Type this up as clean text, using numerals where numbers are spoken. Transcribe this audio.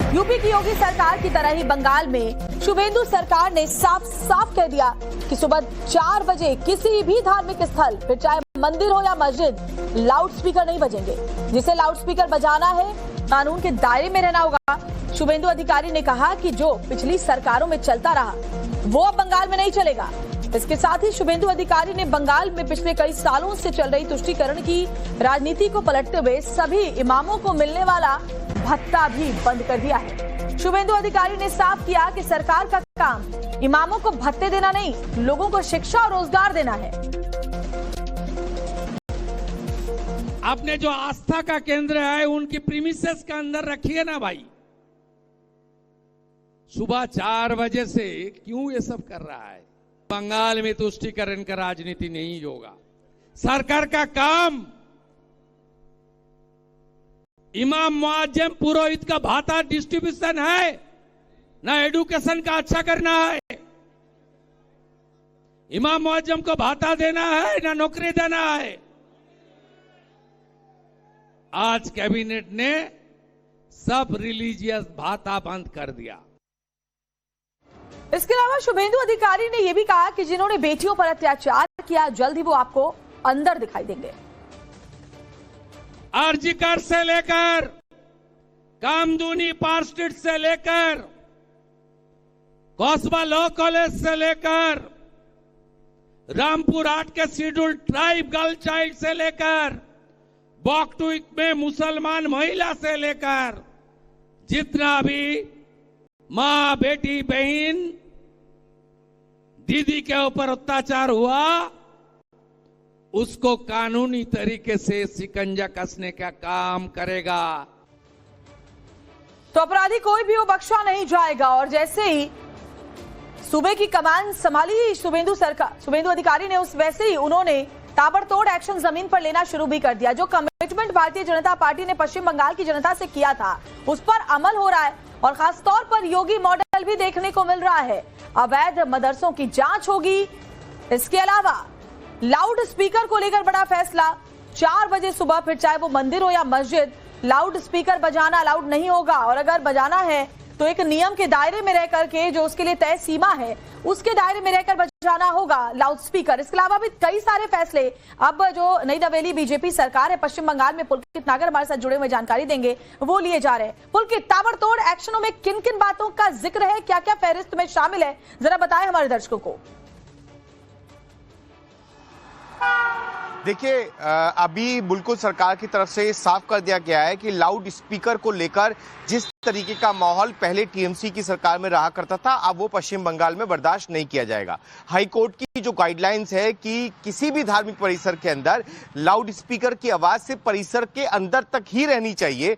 UP की योगी सरकार की तरह ही बंगाल में शुभेंदु सरकार ने साफ साफ कह दिया कि सुबह 4 बजे किसी भी धार्मिक स्थल, फिर चाहे मंदिर हो या मस्जिद, लाउड स्पीकर नहीं बजेंगे। जिसे लाउड स्पीकर बजाना है, कानून के दायरे में रहना होगा। शुभेंदु अधिकारी ने कहा कि जो पिछली सरकारों में चलता रहा वो अब बंगाल में नहीं चलेगा। इसके साथ ही शुभेंदु अधिकारी ने बंगाल में पिछले कई सालों से चल रही तुष्टीकरण की राजनीति को पलटते हुए सभी इमामों को मिलने वाला भत्ता भी बंद कर दिया है। शुभेंदु अधिकारी ने साफ किया कि सरकार का काम इमामों को भत्ते देना नहीं, लोगों को शिक्षा और रोजगार देना है। आपने जो आस्था का केंद्र है उनकी प्रीमिसेस के अंदर रखिए ना भाई। सुबह 4 बजे से क्यों ये सब कर रहा है? बंगाल में तुष्टीकरण का राजनीति नहीं होगा। सरकार का काम इमाम मुअज्जिम पुरोहित का भाता डिस्ट्रीब्यूशन है, ना एडुकेशन का अच्छा करना है। इमाम मुअज्जिम को भाता देना है, ना नौकरी देना है। आज कैबिनेट ने सब रिलीजियस भाता बंद कर दिया। इसके अलावा शुभेंदु अधिकारी ने यह भी कहा कि जिन्होंने बेटियों पर अत्याचार किया, जल्द ही वो आपको अंदर दिखाई देंगे। आरजीकर से लेकर कामदूनी पार्क स्ट्रीट से लेकर कौसबा लॉ कॉलेज से लेकर रामपुर हाट के शेड्यूल ट्राइब गर्ल चाइल्ड से लेकर बॉकटुइक में मुसलमान महिला से लेकर जितना भी मां, बेटी, बहन, दीदी के ऊपर अत्याचार हुआ, उसको कानूनी तरीके से शिकंजा कसने का काम करेगा। तो अपराधी कोई भी वो बख्शा नहीं जाएगा। और जैसे ही सूबे की कमान संभाली शुभेंदु अधिकारी ने, वैसे ही उन्होंने ताबड़तोड़ एक्शन जमीन पर लेना शुरू भी कर दिया। जो कमिटमेंट भारतीय जनता पार्टी ने पश्चिम बंगाल की जनता से किया था, उस पर अमल हो रहा है और खासतौर पर योगी मॉडल भी देखने को मिल रहा है। अवैध मदरसों की जांच होगी। इसके अलावा लाउड स्पीकर को लेकर बड़ा फैसला। 4 बजे सुबह, फिर चाहे वो मंदिर हो या मस्जिद, लाउड स्पीकर बजाना अलाउड नहीं होगा। और अगर बजाना है तो एक नियम के दायरे में रह करके, जो उसके लिए तय सीमा है, उसके दायरे में रहकर बजाना होगा लाउड स्पीकर। इसके अलावा भी कई सारे फैसले अब जो नई नवेली बीजेपी सरकार है पश्चिम बंगाल में, पुलकित नागर हमारे साथ जुड़े हुए जानकारी देंगे, वो लिए जा रहे हैं। पुलकित, ताबड़तोड़ एक्शनों में किन किन बातों का जिक्र है, क्या क्या फेहरिस्त में शामिल है, जरा बताएं हमारे दर्शकों को। देखिए, अभी बिल्कुल सरकार की तरफ से साफ कर दिया गया है कि लाउड स्पीकर को लेकर जिस तरीके का माहौल पहले टीएमसी की सरकार में रहा करता था, अब वो पश्चिम बंगाल में बर्दाश्त नहीं किया जाएगा। हाई कोर्ट की जो गाइडलाइंस है कि किसी भी धार्मिक परिसर के अंदर लाउड स्पीकर की आवाज से परिसर के अंदर तक ही रहनी चाहिए,